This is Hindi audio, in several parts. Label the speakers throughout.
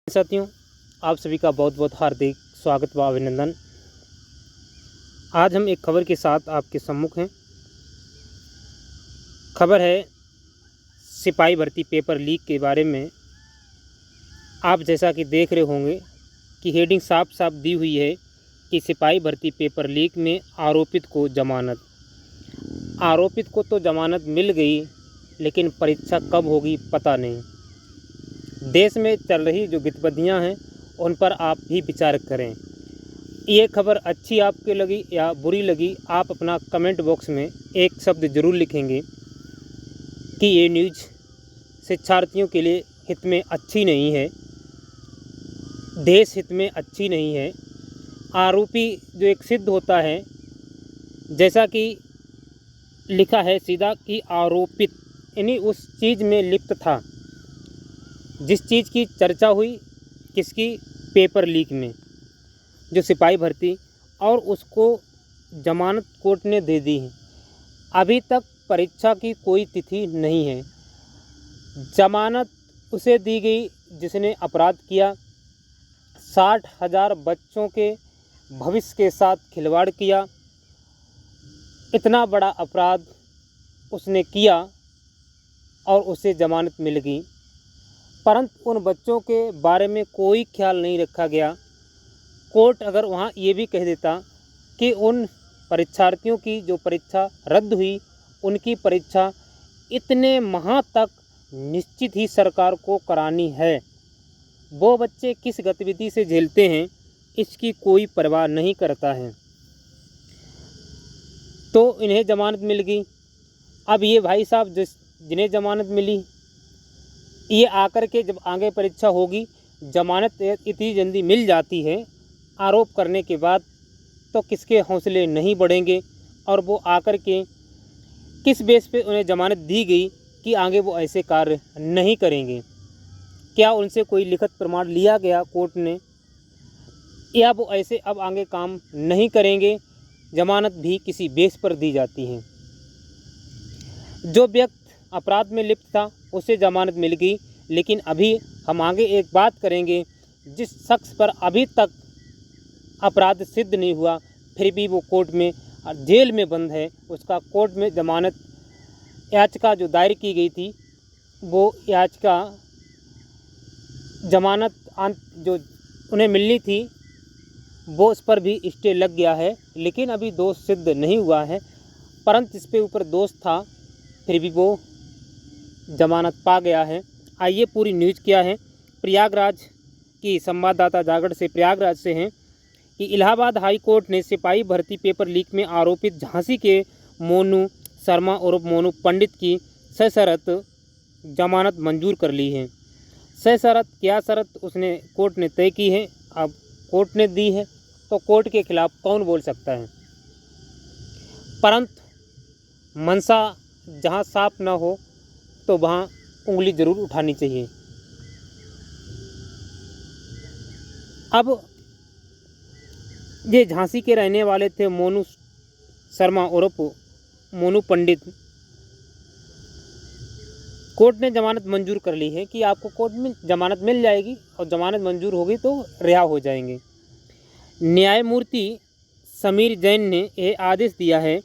Speaker 1: साथियों, आप सभी का बहुत बहुत हार्दिक स्वागत व अभिनंदन। आज हम एक खबर के साथ आपके सम्मुख हैं। खबर है सिपाही भर्ती पेपर लीक के बारे में। आप जैसा कि देख रहे होंगे कि हेडिंग साफ साफ दी हुई है कि सिपाही भर्ती पेपर लीक में आरोपित को जमानत। आरोपित को तो जमानत मिल गई, लेकिन परीक्षा कब होगी पता नहीं। देश में चल रही जो गतिविधियाँ हैं उन पर आप भी विचार करें। ये खबर अच्छी आपके लगी या बुरी लगी, आप अपना कमेंट बॉक्स में एक शब्द ज़रूर लिखेंगे कि ये न्यूज़ शिक्षार्थियों के लिए हित में अच्छी नहीं है, देश हित में अच्छी नहीं है। आरोपी जो एक सिद्ध होता है, जैसा कि लिखा है सीधा कि आरोपित यानी उस चीज़ में लिप्त था जिस चीज़ की चर्चा हुई, किसकी, पेपर लीक में, जो सिपाही भर्ती, और उसको जमानत कोर्ट ने दे दी है। अभी तक परीक्षा की कोई तिथि नहीं है। जमानत उसे दी गई जिसने अपराध किया, 60,000 बच्चों के भविष्य के साथ खिलवाड़ किया। इतना बड़ा अपराध उसने किया और उसे जमानत मिल गई, परंतु उन बच्चों के बारे में कोई ख्याल नहीं रखा गया। कोर्ट अगर वहाँ ये भी कह देता कि उन परीक्षार्थियों की जो परीक्षा रद्द हुई, उनकी परीक्षा इतने माह तक निश्चित ही सरकार को करानी है, वो बच्चे किस गतिविधि से झेलते हैं इसकी कोई परवाह नहीं करता है, तो इन्हें जमानत मिल गई। अब ये भाई साहब जिन्हें जमानत मिली, ये आकर के जब आगे परीक्षा होगी, जमानत इतनी जल्दी मिल जाती है आरोप करने के बाद, तो किसके हौसले नहीं बढ़ेंगे और वो आकर के किस बेस पे उन्हें जमानत दी गई कि आगे वो ऐसे कार्य नहीं करेंगे। क्या उनसे कोई लिखित प्रमाण लिया गया कोर्ट ने, या वो ऐसे अब आगे काम नहीं करेंगे? जमानत भी किसी बेस पर दी जाती है। जो व्यक्ति अपराध में लिप्त था उसे जमानत मिल गई, लेकिन अभी हम आगे एक बात करेंगे, जिस शख्स पर अभी तक अपराध सिद्ध नहीं हुआ फिर भी वो कोर्ट में जेल में बंद है, उसका कोर्ट में जमानत याचिका जो दायर की गई थी, वो याचिका जमानत जो उन्हें मिलनी थी वो उस पर भी स्टे लग गया है, लेकिन अभी दोष सिद्ध नहीं हुआ है, परंतु इस पे ऊपर दोष था फिर भी वो जमानत पा गया है। आइए पूरी न्यूज़ क्या है। प्रयागराज की संवाददाता जागरण से प्रयागराज से हैं कि इलाहाबाद हाई कोर्ट ने सिपाही भर्ती पेपर लीक में आरोपित झांसी के मोनू शर्मा उर्फ मोनू पंडित की सशर्त जमानत मंजूर कर ली है। सशर्त क्या शर्त उसने कोर्ट ने तय की है, अब कोर्ट ने दी है तो कोर्ट के खिलाफ कौन बोल सकता है। परंतु मंशा जहाँ साफ ना हो तो वहाँ उंगली ज़रूर उठानी चाहिए। अब ये झांसी के रहने वाले थे मोनू शर्मा उर्फ मोनू पंडित। कोर्ट ने जमानत मंजूर कर ली है कि आपको कोर्ट में जमानत मिल जाएगी और जमानत मंजूर होगी तो रिहा हो जाएंगे। न्यायमूर्ति समीर जैन ने यह आदेश दिया है।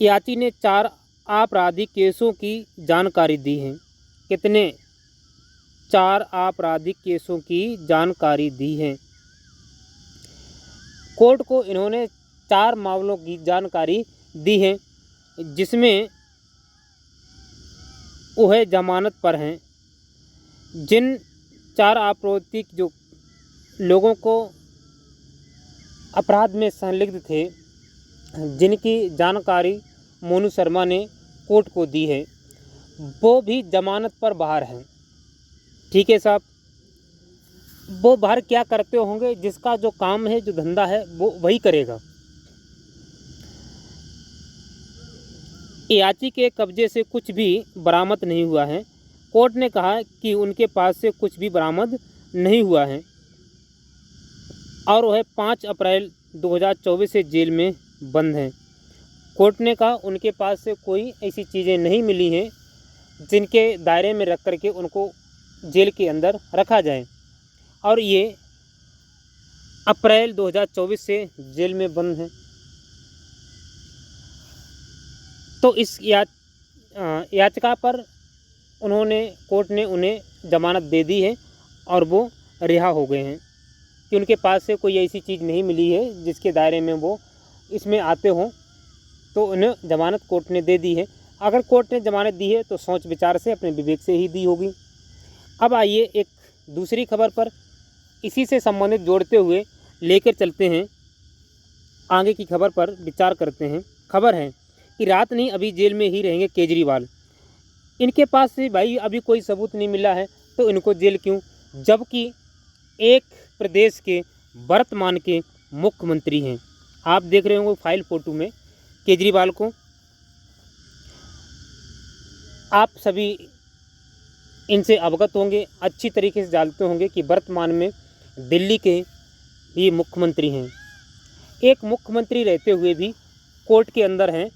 Speaker 1: याची ने 4 आपराधिक केसों की जानकारी दी है। कितने? 4 आपराधिक केसों की जानकारी दी है। कोर्ट को इन्होंने 4 मामलों की जानकारी दी है, जिसमें वह जमानत पर हैं। जिन 4 आपराधिक जो लोगों को अपराध में संलिग्ध थे, जिनकी जानकारी मोनू शर्मा ने कोर्ट को दी है, वो भी जमानत पर बाहर हैं। ठीक है साहब, वो बाहर क्या करते होंगे? जिसका जो काम है, जो धंधा है, वो वही करेगा। याची के कब्जे से कुछ भी बरामद नहीं हुआ है। कोर्ट ने कहा कि उनके पास से कुछ भी बरामद नहीं हुआ है और वह 5 अप्रैल 2024 से जेल में बंद हैं। कोर्ट ने कहा उनके पास से कोई ऐसी चीज़ें नहीं मिली हैं जिनके दायरे में रख करके उनको जेल के अंदर रखा जाए। और ये अप्रैल 2024 से जेल में बंद हैं। तो इस याचिका पर कोर्ट ने उन्हें ज़मानत दे दी है और वो रिहा हो गए हैं कि उनके पास से कोई ऐसी चीज़ नहीं मिली है जिसके दायरे में वो इसमें आते हों, तो उन्हें ज़मानत कोर्ट ने दे दी है। अगर कोर्ट ने ज़मानत दी है तो सोच विचार से, अपने विवेक से ही दी होगी। अब आइए एक दूसरी खबर पर इसी से संबंधित जोड़ते हुए लेकर चलते हैं, आगे की खबर पर विचार करते हैं। खबर है कि रात नहीं अभी जेल में ही रहेंगे केजरीवाल। इनके पास से भाई अभी कोई सबूत नहीं मिला है तो इनको जेल क्यों, जबकि एक प्रदेश के वर्तमान के मुख्यमंत्री हैं। आप देख रहे होंगे फाइल फ़ोटो में केजरीवाल को। आप सभी इनसे अवगत होंगे, अच्छी तरीके से जानते होंगे कि वर्तमान में दिल्ली के ये मुख्यमंत्री हैं। एक मुख्यमंत्री रहते हुए भी कोर्ट के अंदर हैं,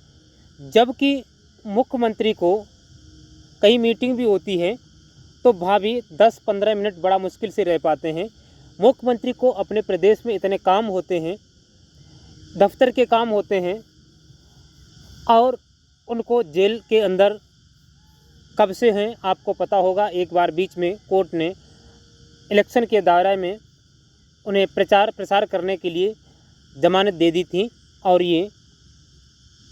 Speaker 1: जबकि मुख्यमंत्री को कई मीटिंग भी होती है तो वहाँ भी 10-15 मिनट बड़ा मुश्किल से रह पाते हैं। मुख्यमंत्री को अपने प्रदेश में इतने काम होते हैं, दफ्तर के काम होते हैं, और उनको जेल के अंदर कब से हैं आपको पता होगा। एक बार बीच में कोर्ट ने इलेक्शन के दायरे में उन्हें प्रचार प्रसार करने के लिए ज़मानत दे दी थी और ये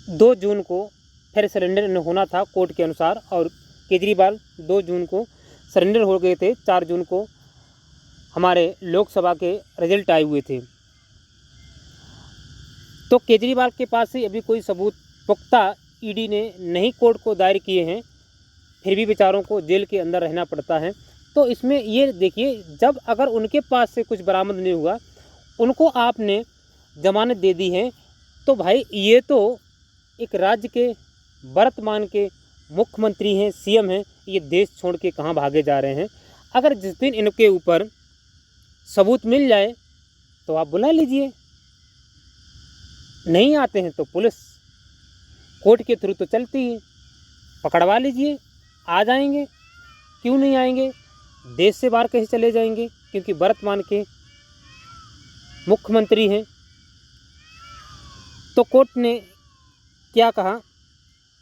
Speaker 1: 2 जून को फिर सरेंडर होना था कोर्ट के अनुसार, और केजरीवाल 2 जून को सरेंडर हो गए थे। 4 जून को हमारे लोकसभा के रिजल्ट आए हुए थे। तो केजरीवाल के पास से अभी कोई सबूत पुख्ता ईडी ने नहीं कोर्ट को दायर किए हैं, फिर भी बेचारों को जेल के अंदर रहना पड़ता है। तो इसमें ये देखिए, जब अगर उनके पास से कुछ बरामद नहीं हुआ, उनको आपने ज़मानत दे दी है, तो भाई ये तो एक राज्य के वर्तमान के मुख्यमंत्री हैं, सीएम हैं, ये देश छोड़ के कहाँ भागे जा रहे हैं। अगर जिस दिन इनके ऊपर सबूत मिल जाए तो आप बुला लीजिए, नहीं आते हैं तो पुलिस कोर्ट के थ्रू तो चलती है, पकड़वा लीजिए, आ जाएंगे। क्यों नहीं आएंगे, देश से बाहर कैसे चले जाएंगे, क्योंकि वर्तमान के मुख्यमंत्री हैं। तो कोर्ट ने क्या कहा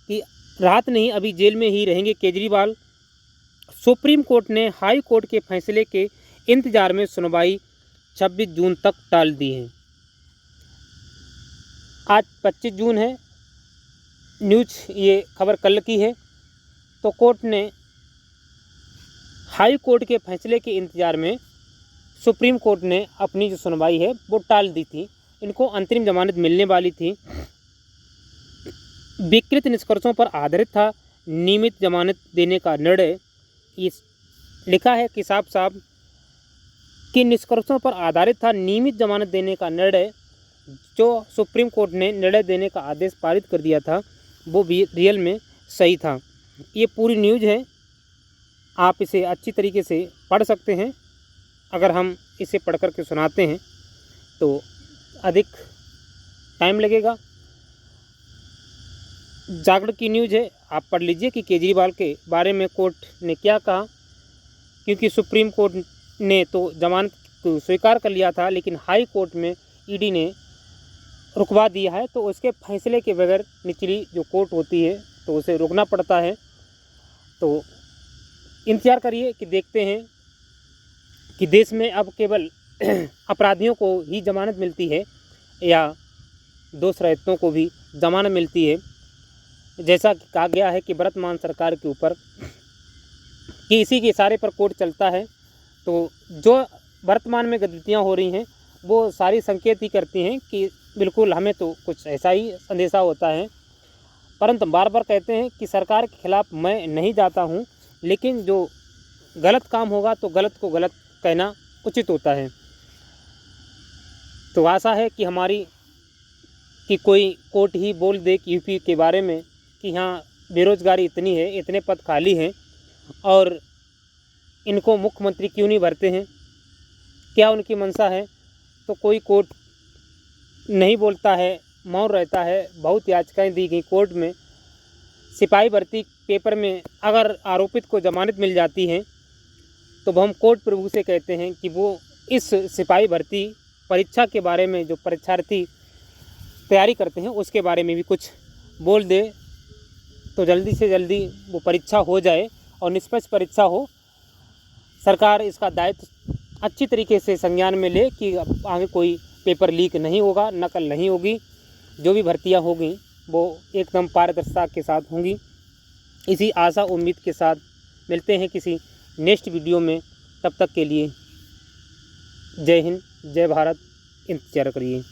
Speaker 1: कि रात नहीं अभी जेल में ही रहेंगे केजरीवाल। सुप्रीम कोर्ट ने हाई कोर्ट के फैसले के इंतजार में सुनवाई 26 जून तक टाल दी है। आज 25 जून है, न्यूज़ ये खबर कल की है। तो कोर्ट ने हाई कोर्ट के फैसले के इंतजार में सुप्रीम कोर्ट ने अपनी जो सुनवाई है वो टाल दी थी। इनको अंतरिम जमानत मिलने वाली थी, विकृत निष्कर्षों पर आधारित था नियमित जमानत देने का निर्णय। इस लिखा है कि साफ साफ कि निष्कर्षों पर आधारित था नियमित जमानत देने का निर्णय। जो सुप्रीम कोर्ट ने निर्णय देने का आदेश पारित कर दिया था वो भी रियल में सही था। ये पूरी न्यूज़ है, आप इसे अच्छी तरीके से पढ़ सकते हैं। अगर हम इसे पढ़ कर के सुनाते हैं तो अधिक टाइम लगेगा। जागरण की न्यूज़ है, आप पढ़ लीजिए कि केजरीवाल के बारे में कोर्ट ने क्या कहा, क्योंकि सुप्रीम कोर्ट ने तो जमानत को स्वीकार कर लिया था, लेकिन हाई कोर्ट में ईडी ने रुकवा दिया है। तो उसके फैसले के बगैर निचली जो कोर्ट होती है तो उसे रुकना पड़ता है। तो इंतज़ार करिए कि देखते हैं कि देश में अब केवल अपराधियों को ही जमानत मिलती है या दोष रहितों को भी जमानत मिलती है। जैसा कि कहा गया है कि वर्तमान सरकार के ऊपर कि इसी के इशारे पर कोर्ट चलता है, तो जो वर्तमान में गतिविधियाँ हो रही हैं वो सारी संकेत ही करती हैं कि बिल्कुल हमें तो कुछ ऐसा ही संदेशा होता है। परंतु बार बार कहते हैं कि सरकार के खिलाफ मैं नहीं जाता हूं, लेकिन जो गलत काम होगा तो गलत को गलत कहना उचित होता है। तो आशा है कि हमारी कि कोई कोर्ट ही बोल दे कि यूपी के बारे में कि यहाँ बेरोज़गारी इतनी है, इतने पद खाली हैं और इनको मुख्यमंत्री क्यों नहीं भरते हैं, क्या उनकी मंशा है। तो कोई कोर्ट नहीं बोलता है, मौन रहता है। बहुत याचिकाएं दी गई कोर्ट में। सिपाही भर्ती पेपर में अगर आरोपित को जमानत मिल जाती है तो हम कोर्ट प्रभु से कहते हैं कि वो इस सिपाही भर्ती परीक्षा के बारे में जो परीक्षार्थी तैयारी करते हैं उसके बारे में भी कुछ बोल दे, तो जल्दी से जल्दी वो परीक्षा हो जाए और निष्पक्ष परीक्षा हो। सरकार इसका दायित्व अच्छी तरीके से संज्ञान में ले कि आगे कोई पेपर लीक नहीं होगा, नकल नहीं होगी। जो भी भर्तियां होंगी वो एकदम पारदर्शिता के साथ होंगी। इसी आशा उम्मीद के साथ मिलते हैं किसी नेक्स्ट वीडियो में। तब तक के लिए जय हिंद, जय भारत। इंतजार करिए।